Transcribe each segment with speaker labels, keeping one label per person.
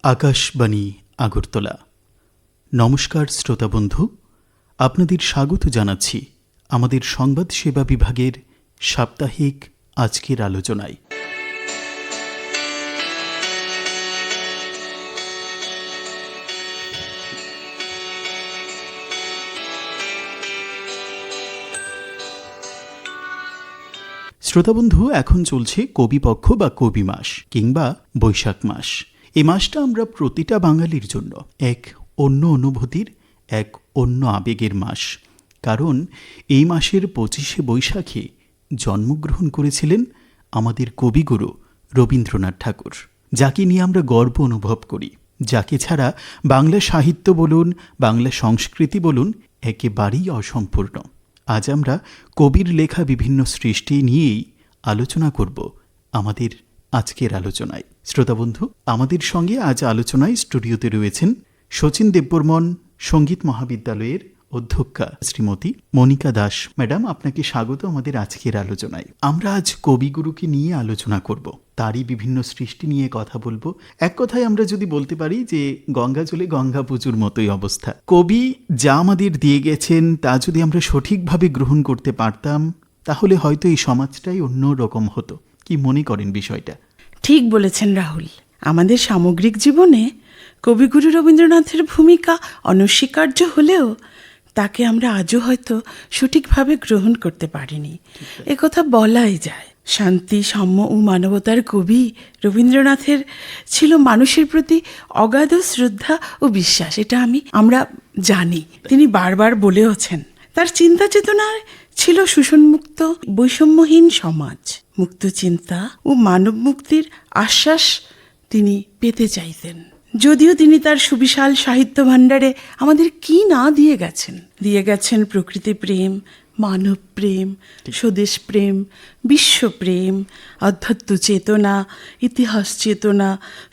Speaker 1: আকাশবাণী আগরতলা। নমস্কার শ্রোতা বন্ধু, আপনাদের স্বাগত জানাচ্ছি আমাদের সংবাদ সেবা বিভাগের সাপ্তাহিক আজকের আলোচনায়। শ্রোতাবন্ধু, এখন চলছে কবিপক্ষ বা কবি মাস কিংবা বৈশাখ মাস। এই মাসটা আমরা প্রতিটা বাঙালির জন্য এক অন্য অনুভূতির, এক অন্য আবেগের মাস। কারণ এই মাসের 25শে বৈশাখে জন্মগ্রহণ করেছিলেন আমাদের কবিগুরু রবীন্দ্রনাথ ঠাকুর, যাকে নিয়ে আমরা গর্ব অনুভব করি, যাকে ছাড়া বাংলা সাহিত্য বলুন, বাংলা সংস্কৃতি বলুন, একেবারেই অসম্পূর্ণ। আজ আমরা কবির লেখা বিভিন্ন সৃষ্টি নিয়েই আলোচনা করব আমাদের আজকের আলোচনায়। শ্রোতাবন্ধু, আমাদের সঙ্গে আজ আলোচনায় স্টুডিওতে রয়েছেন শচীন দেববর্মন সঙ্গীত মহাবিদ্যালয়ের অধ্যক্ষা শ্রীমতী মনিকা দাস। ম্যাডাম, আপনাকে স্বাগত আমাদের আজকের আলোচনায়। আমরা আজ কবিগুরুকে নিয়ে আলোচনা করব, তারই বিভিন্ন সৃষ্টি নিয়ে কথা বলবো। এক কথায় আমরা যদি বলতে পারি যে গঙ্গা জলে গঙ্গা পুজোর মতোই অবস্থা। কবি যা আমাদের দিয়ে গেছেন তা যদি আমরা সঠিকভাবে গ্রহণ করতে পারতাম, তাহলে হয়তো এই সমাজটাই অন্য রকম হতো। কি মনে করেন বিষয়টা?
Speaker 2: ঠিক বলেছেন রাহুল। আমাদের সামগ্রিক জীবনে কবিগুরু রবীন্দ্রনাথের ভূমিকা অনস্বীকার্য হলেও তাকে আমরা আজও হয়তো সঠিকভাবে গ্রহণ করতে পারিনি, একথা বলাই যায়। শান্তি, সাম্য ও মানবতার কবি রবীন্দ্রনাথের ছিল মানুষের প্রতি অগাধ শ্রদ্ধা ও বিশ্বাস। এটা আমরা জানি। তিনি বারবার বলেওছেন। তার চিন্তা চেতনায় ছিল শোষণমুক্ত বৈষম্যহীন সমাজ, মুক্ত চিন্তা ও মানব মুক্তির আশ্বাস তিনি পেতে চাইতেন। যদিও তিনি তার সুবিশাল সাহিত্য ভাণ্ডারে আমাদের কি না দিয়ে গেছেন প্রকৃতি প্রেম, মানব প্রেম, স্বদেশ প্রেম, বিশ্বপ্রেম, আধ্যাত্ম চেতনা, ইতিহাস চেতনা,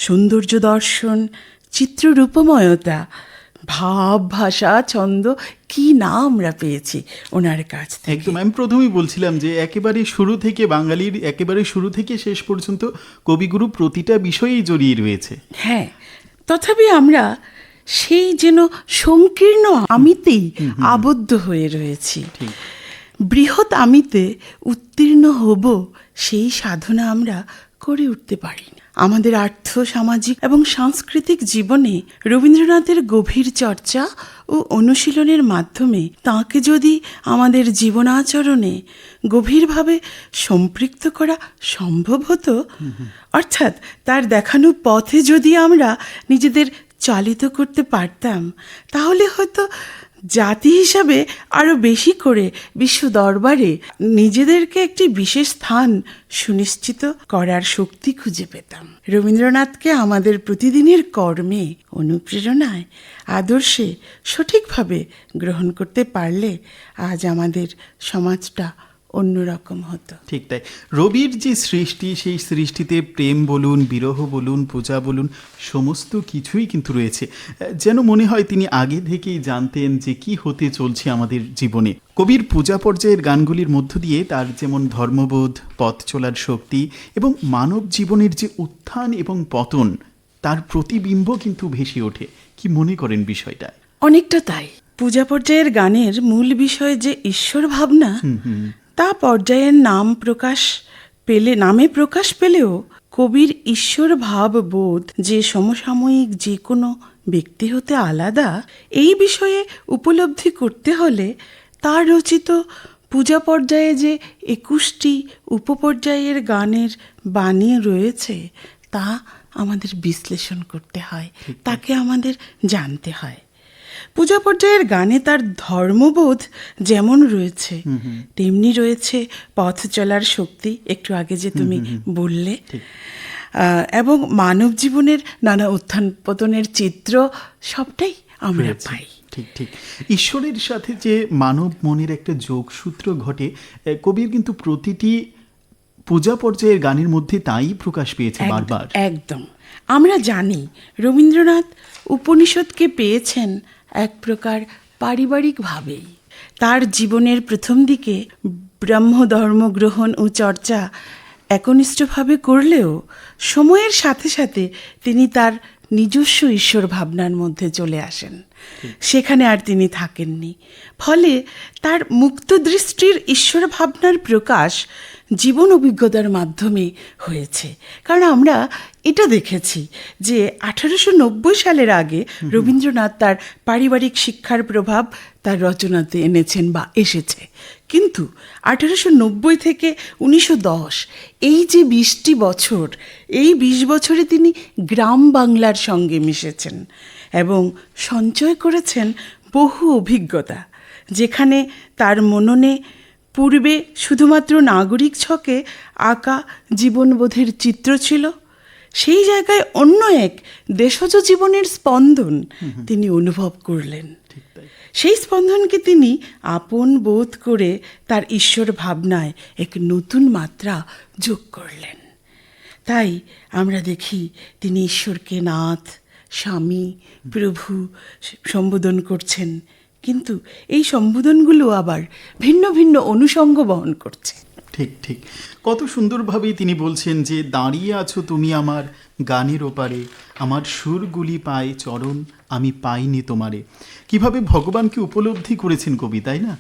Speaker 2: সৌন্দর্য দর্শন, চিত্ররূপময়তা, ভাব, ভাষা, ছন্দ, কি না আমরা পেয়েছি ওনার কাছ থেকে।
Speaker 1: একদম, আমি প্রথমেই বলছিলাম যে একেবারে শুরু থেকে বাঙালির একেবারে শুরু থেকে শেষ পর্যন্ত কবিগুরু প্রতিটা বিষয়েই জড়িয়ে রয়েছে।
Speaker 2: হ্যাঁ, তথাপি আমরা সেই যেন সংকীর্ণ আমিতেই আবদ্ধ হয়ে রয়েছি। বৃহৎ আমিতে উত্তীর্ণ হব, সেই সাধনা আমরা করে উঠতে পারি না। আমাদের আর্থ, সামাজিক এবং সাংস্কৃতিক জীবনে রবীন্দ্রনাথের গভীর চর্চা ও অনুশীলনের মাধ্যমে তাঁকে যদি আমাদের জীবনাচরণে গভীরভাবে সম্পৃক্ত করা সম্ভব হতো, অর্থাৎ তার দেখানো পথে যদি আমরা নিজেদের চালিত করতে পারতাম, তাহলে হয়তো জাতি হিসাবে আরও বেশি করে বিশ্ব দরবারে নিজেদেরকে একটি বিশেষ স্থান সুনিশ্চিত করার শক্তি খুঁজে পেতাম। রবীন্দ্রনাথকে আমাদের প্রতিদিনের কর্মে, অনুপ্রেরণায়, আদর্শে সঠিকভাবে গ্রহণ করতে পারলে আজ আমাদের সমাজটা অন্যরকম হতো।
Speaker 1: ঠিক তাই। রবির যে সৃষ্টি, সেই সৃষ্টিতে প্রেম বলুন, বিরহ বলুন, পূজা বলুন, সমস্ত কিছুই কিন্তু রয়েছে। যেন মনে হয় তিনি আগে থেকেই জানতেন যে কি হতে চলছে আমাদের জীবনে। কবির পূজা পর্যায়ের গানগুলির মধ্য দিয়ে তার যেমন ধর্মবোধ, পথ চলার শক্তি এবং মানব জীবনের যে উত্থান এবং পতন, তার প্রতিবিম্ব কিন্তু ভেসে ওঠে। কি মনে করেন বিষয়টা?
Speaker 2: অনেকটা তাই। পূজা পর্যায়ের গানের মূল বিষয় যে ঈশ্বর ভাবনা, তা পর্যায়ের নামে প্রকাশ পেলেও কবির ঈশ্বর ভাব বোধ যে সমসাময়িক যে কোনো ব্যক্তি হতে আলাদা, এই বিষয়ে উপলব্ধি করতে হলে তার রচিত পূজা পর্যায়ে যে 21টি উপপর্যায়ের গানের বাণী রয়েছে, তা আমাদের বিশ্লেষণ করতে হয়, তাকে আমাদের জানতে হয়। পূজা পর্যায়ের গানে তার ধর্মবোধ যেমন রয়েছে, তেমনি রয়েছে পথ চলার শক্তি, একটু আগে যে তুমি বললে, এবং মানব জীবনের নানা উত্থান পতনের চিত্র, সবটাই আমরা পাই।
Speaker 1: ঠিক ঠিক। ঈশ্বরের সাথে যে মানব মনের একটা যোগসূত্র ঘটে, কবির কিন্তু প্রতিটি পূজা পর্যায়ের গানের মধ্যে তাই প্রকাশ পেয়েছে বারবার।
Speaker 2: একদম। আমরা জানি রবীন্দ্রনাথ উপনিষদকে পেয়েছেন এক প্রকার পারিবারিকভাবেই। তার জীবনের প্রথম দিকে ব্রহ্মধর্ম গ্রহণ ও চর্চা একনিষ্ঠভাবে করলেও সময়ের সাথে সাথে তিনি তার নিজস্ব ঈশ্বর ভাবনার মধ্যে চলে আসেন। সেখানে আর তিনি থাকেননি। ফলে তার মুক্ত দৃষ্টির ঈশ্বর ভাবনার প্রকাশ জীবন অভিজ্ঞতার মাধ্যমে হয়েছে। কারণ আমরা এটা দেখেছি যে 1890 সালের আগে রবীন্দ্রনাথ তার পারিবারিক শিক্ষার প্রভাব তার রচনাতে এনেছেন বা এসেছে, কিন্তু 1890 থেকে 1910 এই যে 20টি বছর, এই 20 বছরে তিনি গ্রাম বাংলার সঙ্গে মিশেছেন এবং সঞ্চয় করেছেন বহু অভিজ্ঞতা, যেখানে তার মননে পূর্বে শুধুমাত্র নাগরিক ছকে আঁকা জীবনবোধের চিত্র ছিল, সেই জায়গায় অন্য এক দেশজ জীবনের স্পন্দন তিনি অনুভব করলেন। সেই স্পন্দনকে তিনি আপন বোধ করে তার ঈশ্বর ভাবনায় এক নতুন মাত্রা যোগ করলেন। তাই আমরা দেখি তিনি ঈশ্বরকে নাথ, স্বামী, প্রভু সম্বোধন করছেন, কিন্তু এই সম্বোধনগুলো আবার ভিন্ন ভিন্ন অনুষঙ্গ বহন করছে।
Speaker 1: ঠিক ঠিক, কত সুন্দরভাবেই তিনি বলছেন যে দাঁড়িয়ে আছো তুমি আমার গানের ওপারে, আমার সুরগুলি পায় চরণ, আমি পাইনি তোমারে। কিভাবে ভগবানকে উপলব্ধি করেছেন কবি, তাই না?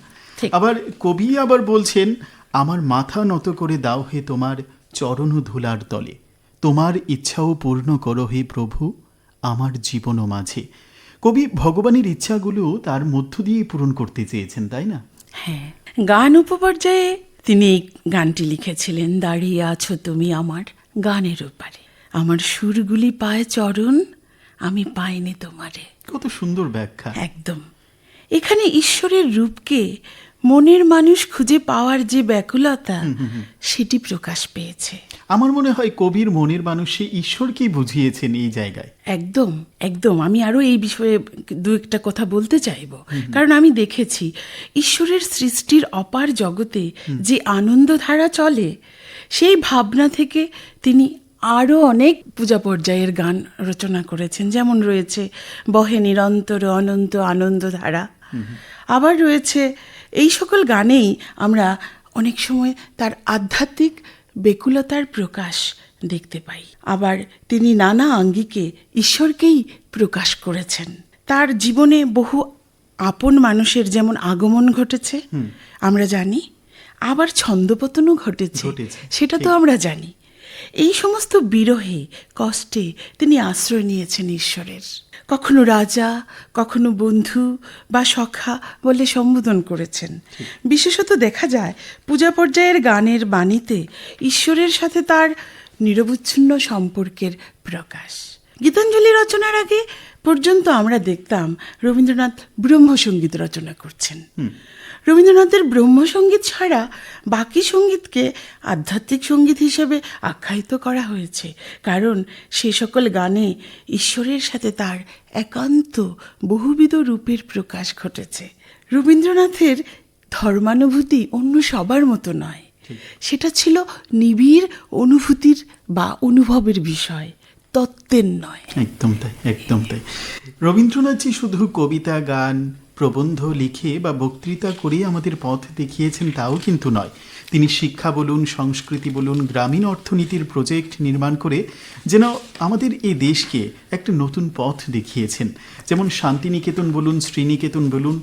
Speaker 1: আবার কবি আবার বলছেন, আমার মাথা নত করে দাও হে তোমার চরণ ধুলার তলে, তোমার ইচ্ছাও পূর্ণ করো হে প্রভু আমার জীবন মাঝে। কবি ভগবানের ইচ্ছাগুলো তার মধ্য দিয়ে পূরণ করতে চেয়েছেন, তাই না?
Speaker 2: হ্যাঁ, গান উপপর্যায়ে তিনি এই গানটি লিখেছিলেন, দাঁড়িয়ে আছো তুমি আমার গানের ওপারে, আমার সুরগুলি পায় চরণ, আমি পাইনি তোমারে।
Speaker 1: কত সুন্দর ব্যাখ্যা।
Speaker 2: একদম। এখানে ঈশ্বরের রূপকে মনের মানুষ খুঁজে পাওয়ার যে ব্যাকুলতা, সেটি প্রকাশ পেয়েছে।
Speaker 1: আমার মনে হয় কবির মনের মানুষে ঈশ্বরকেই বুঝিয়েছেন এই জায়গায়।
Speaker 2: একদম একদম। আমি আরো এই বিষয়ে দু একটা কথা বলতে চাইব, কারণ আমি দেখেছি ঈশ্বরের সৃষ্টির অপার জগতে যে আনন্দধারা চলে, সেই ভাবনা থেকে তিনি আরও অনেক পূজা পর্যায়ের গান রচনা করেছেন। যেমন রয়েছে বহে নিরন্তর অনন্ত আনন্দধারা, আবার রয়েছে এই সকল গানেই আমরা অনেক সময় তার আধ্যাত্মিক বেকুলতার প্রকাশ দেখতে পাই। আবার তিনি নানা আঙ্গিকে ঈশ্বরকেই প্রকাশ করেছেন। তার জীবনে বহু আপন মানুষের যেমন আগমন ঘটেছে আমরা জানি, আবার ছন্দপতনও ঘটেছে, সেটা তো আমরা জানি। এই সমস্ত বিরহে কষ্টে তিনি আশ্রয় নিয়েছেন ঈশ্বরের। কখনো রাজা, কখনো বন্ধু বা সখা বলে সম্বোধন করেছেন। বিশেষত দেখা যায় পূজা পর্যায়ের গানের বাণীতে ঈশ্বরের সাথে তার নিরবচ্ছিন্ন সম্পর্কের প্রকাশ। গীতাঞ্জলি রচনার আগে পর্যন্ত আমরা দেখতাম রবীন্দ্রনাথ ব্রহ্মসঙ্গীত রচনা করছেন। রবীন্দ্রনাথের ব্রহ্মসঙ্গীত ছাড়া বাকি সঙ্গীতকে আধ্যাত্মিক সঙ্গীত হিসেবে আখ্যায়িত করা হয়েছে, কারণ সে সকল গানে ঈশ্বরের সাথে তার একান্ত বহুবিধ রূপের প্রকাশ ঘটেছে। রবীন্দ্রনাথের ধর্মানুভূতি অন্য সবার মতো নয়, সেটা ছিল নিবিড় অনুভূতির বা অনুভবের বিষয়, তত্ত্বের নয়।
Speaker 1: একদম তাই, একদম তাই। রবীন্দ্রনাথজি শুধু কবিতা, গান, প্রবন্ধ লিখে বা বক্তৃতা করে আমাদের পথ দেখিয়েছেন তাও কিন্তু নয়। তিনি শিক্ষা বলুন, সংস্কৃতি বলুন, গ্রামীণ অর্থনীতির প্রজেক্ট নির্মাণ করে যেন আমাদের এই দেশকে একটা নতুন পথ দেখিয়েছেন। যেমন শান্তিনিকেতন বলুন, শ্রীনিকেতন বলুন,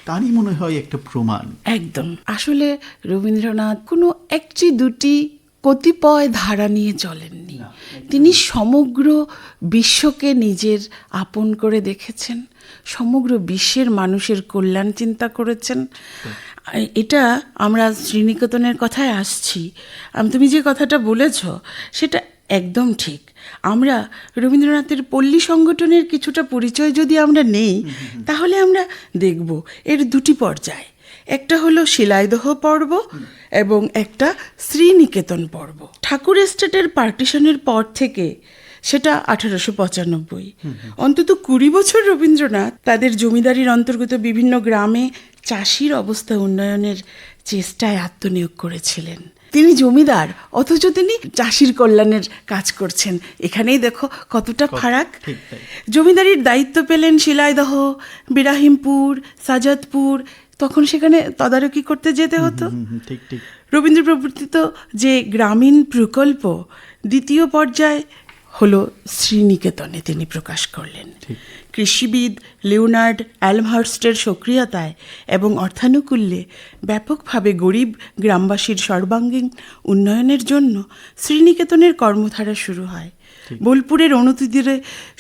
Speaker 1: তারই মনে হয় একটা প্রমাণ।
Speaker 2: একদম। আসলে রবীন্দ্রনাথ কোনো একটি দুটি কতিপয় ধারা নিয়ে চলেননি। তিনি সমগ্র বিশ্বকে নিজের আপন করে দেখেছেন, সমগ্র বিশ্বের মানুষের কল্যাণ চিন্তা করেছেন। এটা আমরা শ্রীনিকেতনের কথায় আসছি। তুমি যে কথাটা বলেছ সেটা একদম ঠিক। আমরা রবীন্দ্রনাথের পল্লী সংগঠনের কিছুটা পরিচয় যদি আমরা নেই, তাহলে আমরা দেখব এর দুটি পর্যায়। একটা হলো শিলাইদহ পর্ব এবং একটা শ্রীনিকেতন পর্ব। ঠাকুর এস্টেটের পার্টিশনের পর থেকে, সেটা 1895, অন্তত 20 বছর রবীন্দ্রনাথ তাদের জমিদারির অন্তর্গত বিভিন্ন গ্রামে চাষির অবস্থা উন্নয়নের চেষ্টায় আত্মনিয়োগ করেছিলেন। তিনি জমিদার, অথচ তিনি চাষির কল্যাণের কাজ করছেন। এখানেই দেখো কতটা ফারাক। জমিদারির দায়িত্ব পেলেন শিলাইদহ, বিরাহিমপুর, সাজাদপুর। তখন সেখানে তদারকি করতে যেতে হতো। রবীন্দ্র প্রবর্তিত যে গ্রামীণ প্রকল্প দ্বিতীয় পর্যায় হলো শ্রীনিকেতনে তিনি প্রকাশ করলেন। কৃষিবিদ লিওনার্ড অ্যালমহার্স্টের সক্রিয়তায় এবং অর্থানুকূল্যে ব্যাপকভাবে গরিব গ্রামবাসীর সর্বাঙ্গীন উন্নয়নের জন্য শ্রীনিকেতনের কর্মধারা শুরু হয়। বোলপুরের অনতিদূরে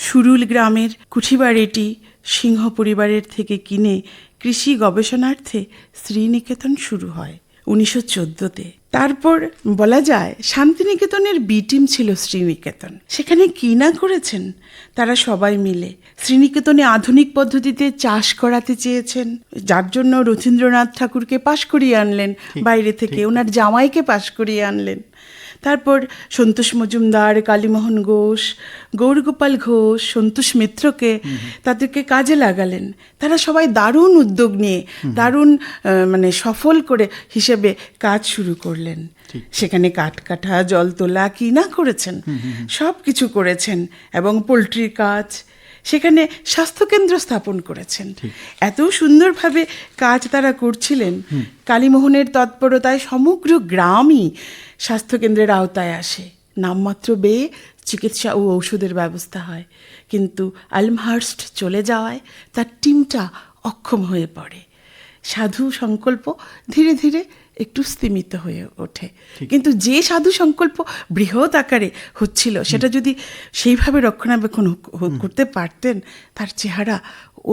Speaker 2: সুরুল গ্রামের কুঠিবাড়িটি সিংহ পরিবারের থেকে কিনে কৃষি গবেষণার্থে শ্রীনিকেতন শুরু হয় 1914-তে। তারপর বলা যায় শান্তিনিকেতনের বি টিম ছিল শ্রীনিকেতন। সেখানে কি না করেছেন তারা সবাই মিলে। শ্রীনিকেতনে আধুনিক পদ্ধতিতে চাষ করাতে চেয়েছেন, যার জন্য রথীন্দ্রনাথ ঠাকুরকে পাশ করিয়ে আনলেন বাইরে থেকে, ওনার জামাইকে পাশ করিয়ে আনলেন। তারপর সন্তোষ মজুমদার, কালীমোহন ঘোষ, গৌরগোপাল ঘোষ, সন্তোষ মিত্রকে তাদেরকে কাজে লাগালেন। তারা সবাই দারুণ উদ্যোগ নিয়ে দারুণ সফল করে হিসেবে কাজ শুরু করলেন। সেখানে কাঠকাঠা, জল তোলা কি না করেছেন, সব কিছু করেছেন। এবং পোলট্রির কাজ, সেখানে স্বাস্থ্যকেন্দ্র স্থাপন করেছেন। এত সুন্দরভাবে কাজ তারা করছিলেন, কালীমোহনের তৎপরতায় সমগ্র গ্রামই স্বাস্থ্যকেন্দ্রের আওতায় আসে। নামমাত্র ব্যয়ে চিকিৎসা ও ঔষধের ব্যবস্থা হয়। কিন্তু অ্যালমহার্স্ট চলে যাওয়ায় তার টিমটা অক্ষম হয়ে পড়ে। সাধু সংকল্প ধীরে ধীরে একটু স্তিমিত হয়ে ওঠে। কিন্তু যে সাধু সংকল্প বৃহৎ আকারে হচ্ছিল, সেটা যদি সেইভাবে রক্ষণাবেক্ষণ করতে পারতেন, তার চেহারা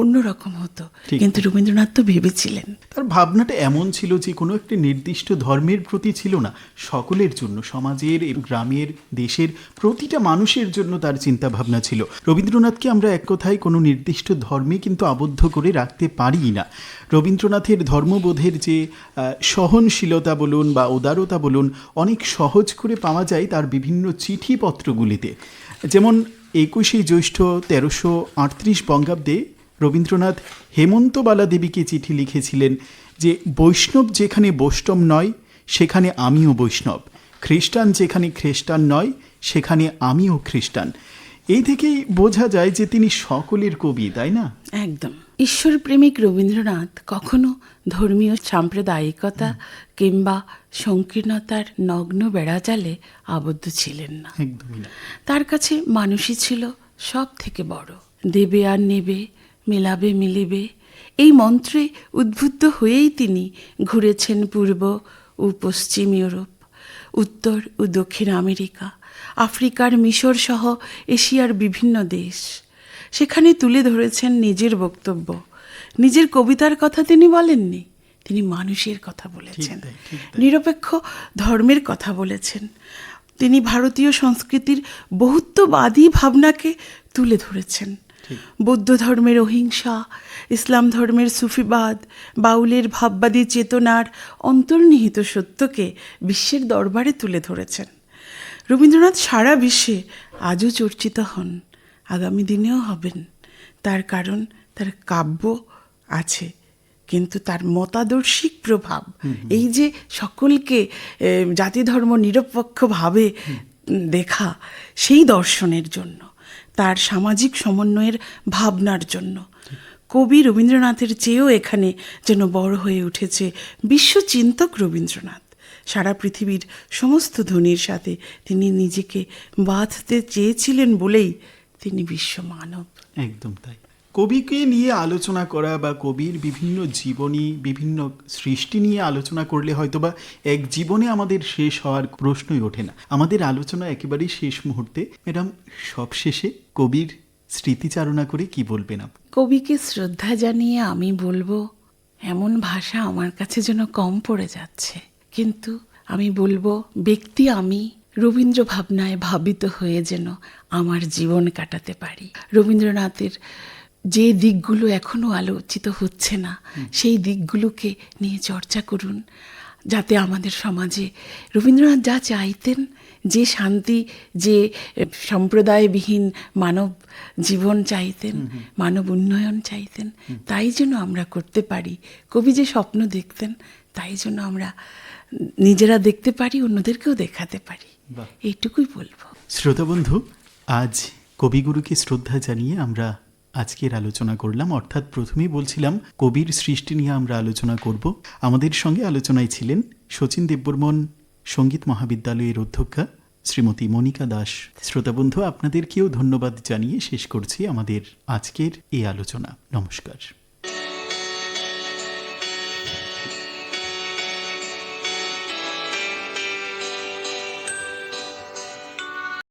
Speaker 2: অন্যরকম হতো। কিন্তু রবীন্দ্রনাথ তো ভেবেছিলেন,
Speaker 1: তার ভাবনাটা এমন ছিল যে কোনো একটি নির্দিষ্ট ধর্মের প্রতি ছিল না, সকলের জন্য, সমাজের, গ্রামের, দেশের প্রতিটা মানুষের জন্য তার চিন্তা ভাবনা ছিল। রবীন্দ্রনাথকে আমরা এক কথায় কোনো নির্দিষ্ট ধর্মে কিন্তু আবদ্ধ করে রাখতে পারি না। রবীন্দ্রনাথের ধর্মবোধের যে সহনশীলতা বলুন বা উদারতা বলুন, অনেক সহজ করে পাওয়া যায় তার বিভিন্ন চিঠিপত্রগুলিতে। যেমন 21শে জ্যৈষ্ঠ 1338 বঙ্গাব্দে রবীন্দ্রনাথ হেমন্তবালা দেবীকে চিঠি লিখেছিলেন যে বৈষ্ণব যেখানে বৈষ্ণব নয় সেখানে আমিও বৈষ্ণব, খ্রিস্টান যেখানে খ্রিস্টান নয় সেখানে আমিও খ্রিস্টান। এই থেকেই বোঝা যায় যে তিনি সকলের কবি, তাই না?
Speaker 2: একদম। ঈশ্বরপ্রেমিক রবীন্দ্রনাথ কখনো ধর্মীয় সাম্প্রদায়িকতা কিংবা সংকীর্ণতার নগ্ন বেড়াজালে আবদ্ধ ছিলেন না।
Speaker 1: একদমই না।
Speaker 2: তার কাছে মানুষই ছিল সব থেকে বড়। দেবে আর নেবে, মেলাবে মিলিবে, এই মন্ত্রে উদ্বুদ্ধ হয়েই তিনি ঘুরেছেন পূর্ব ও পশ্চিম ইউরোপ, উত্তর ও দক্ষিণ আমেরিকা, আফ্রিকার মিশর সহ এশিয়ার বিভিন্ন দেশ। সেখানে তুলে ধরেছেন নিজের বক্তব্য। নিজের কবিতার কথা তিনি বলেননি, তিনি মানুষের কথা বলেছেন, নিরপেক্ষ ধর্মের কথা বলেছেন। তিনি ভারতীয় সংস্কৃতির বহুত্ববাদী ভাবনাকে তুলে ধরেছেন। বৌদ্ধ ধর্মের অহিংসা, ইসলাম ধর্মের সুফিবাদ, বাউলের ভাববাদী চেতনার অন্তর্নিহিত সত্যকে বিশ্বের দরবারে তুলে ধরেছেন। রবীন্দ্রনাথ সারা বিশ্বে আজও চর্চিত হন, আগামী দিনেও হবেন। তার কারণ তার কাব্য আছে, কিন্তু তার মতাদর্শিক প্রভাব, এই যে সকলকে জাতি ধর্ম নিরপেক্ষভাবে দেখা, সেই দর্শনের জন্য, তার সামাজিক সমন্বয়ের ভাবনার জন্য কবি রবীন্দ্রনাথের চেয়েও এখানে যেন বড় হয়ে উঠেছে বিশ্বচিন্তক রবীন্দ্রনাথ। সারা পৃথিবীর সমস্ত ধ্বনির সাথে তিনি নিজেকে বাঁধতে চেয়েছিলেন বলেই তিনি বিশ্ব মানব।
Speaker 1: একদম তাই। কবিকে নিয়ে আলোচনা করা বা কবির বিভিন্ন জীবনী, বিভিন্ন সৃষ্টি নিয়ে আলোচনা করলে হয়তোবা এক জীবনে আমাদের শেষ হওয়ার প্রশ্নই ওঠে না। আমাদের আলোচনা একেবারেই শেষ মুহূর্তে। ম্যাডাম, সবশেষে কবির স্মৃতিচারণা করে কি বলবেন আপনি?
Speaker 2: কবিকে শ্রদ্ধা জানিয়ে আমি বলবো, এমন ভাষা আমার কাছে যেন কম পড়ে যাচ্ছে, কিন্তু আমি বলবো ব্যক্তি আমি রবীন্দ্র ভাবনায় ভাবিত হয়ে যেন আমার জীবন কাটাতে পারি। রবীন্দ্রনাথের যে দিকগুলো এখনো আলোচিত হচ্ছে না, সেই দিকগুলোকে নিয়ে চর্চা করুন, যাতে আমাদের সমাজে রবীন্দ্রনাথ যা চাইতেন, যে শান্তি, যে সম্প্রদায়বিহীন মানব জীবন চাইতেন, মানব উন্নয়ন চাইতেন, তাই যেন আমরা করতে পারি। কবি যে স্বপ্ন দেখতেন, তাই যেন আমরা নিজেরা দেখতে পারি, অন্যদেরকেও দেখাতে পারি, এইটুকুই বলবো।
Speaker 1: শ্রোতা বন্ধু, আজ কবিগুরুকে শ্রদ্ধা জানিয়ে আমরা আজকের আলোচনা করলাম। অর্থাৎ প্রথমেই বলছিলাম কবির সৃষ্টি নিয়ে আমরা আলোচনা করব। আমাদের সঙ্গে আলোচনায় ছিলেন শচীন দেববর্মন সঙ্গীত মহাবিদ্যালয়ের অধ্যক্ষা, শ্রীমতী মনিকা দাস। শ্রোতাবন্ধু, আপনাদেরকেও ধন্যবাদ জানিয়ে শেষ করছি আমাদের আজকের এই আলোচনা। নমস্কার।